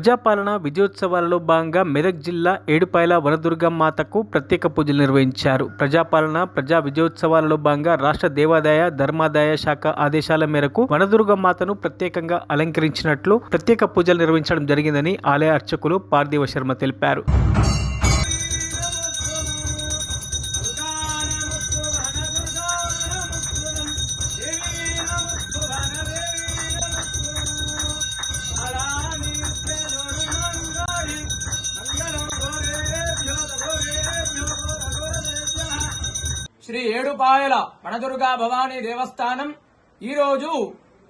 ప్రజాపాలన విజయోత్సవాలలో భాగంగా మెదక్ జిల్లా ఏడుపాయల వనదుర్గమాతకు ప్రత్యేక పూజలు నిర్వహించారు. ప్రజాపాలన ప్రజా విజయోత్సవాలలో భాగంగా రాష్ట్ర దేవాదాయ ధర్మాదాయ శాఖ ఆదేశాల మేరకు వనదుర్గమాతను ప్రత్యేకంగా అలంకరించినట్లు ప్రత్యేక పూజలు నిర్వహించడం జరిగిందని ఆలయ అర్చకులు పార్థివ శర్మ తెలిపారు. శ్రీ ఏడుపాయల వనదుర్గా భవానీ దేవస్థానం ఈరోజు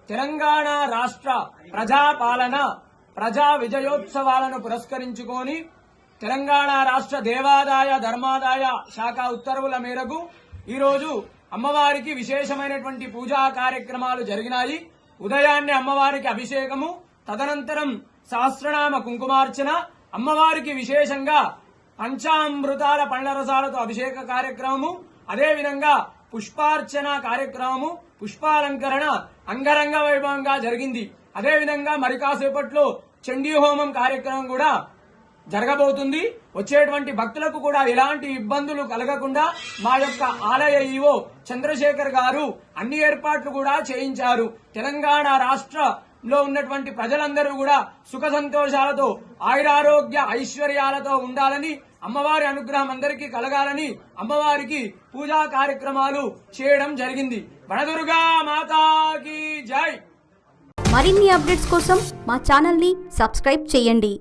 తెలంగాణ రాష్ట్ర ప్రజాపాలన ప్రజా విజయోత్సవాలను పురస్కరించుకొని తెలంగాణ రాష్ట్ర దేవాదాయ ధర్మాదాయ శాఖ ఉత్తర్వుల మేరకు ఈరోజు అమ్మవారికి విశేషమైనటువంటి పూజా కార్యక్రమాలు జరిగినాయి. ఉదయాన్నే అమ్మవారికి అభిషేకము, తదనంతరం సహస్రనామ కుంకుమార్చన, అమ్మవారికి విశేషంగా పంచామృతాల పండ్ల రసాలతో అభిషేక కార్యక్రమము, అదేవిధంగా పుష్పార్చన కార్యక్రమము, పుష్పాలంకరణ అంగరంగ వైభవంగా జరిగింది. అదేవిధంగా మరి కాసేపట్లో చండీ హోమం కార్యక్రమం కూడా జరగబోతుంది. వచ్చేటువంటి భక్తులకు కూడా ఎలాంటి ఇబ్బందులు కలగకుండా మా యొక్క ఆలయ ఈవో చంద్రశేఖర్ గారు అన్ని ఏర్పాట్లు కూడా చేయించారు. తెలంగాణ రాష్ట్రంలో ఉన్నటువంటి ప్రజలందరూ కూడా సుఖ సంతోషాలతో ఆయురారోగ్య ఐశ్వర్యాలతో ఉండాలని, అమ్మవారి అనుగ్రహం అందరికీ కలగాలని అమ్మవారికి పూజా కార్యక్రమాలు చేయడం జరిగింది. వనదుర్గా మాతాకి జై. మరిన్ని అప్డేట్స్ కోసం మా ఛానల్ ని సబ్స్క్రైబ్ చేయండి.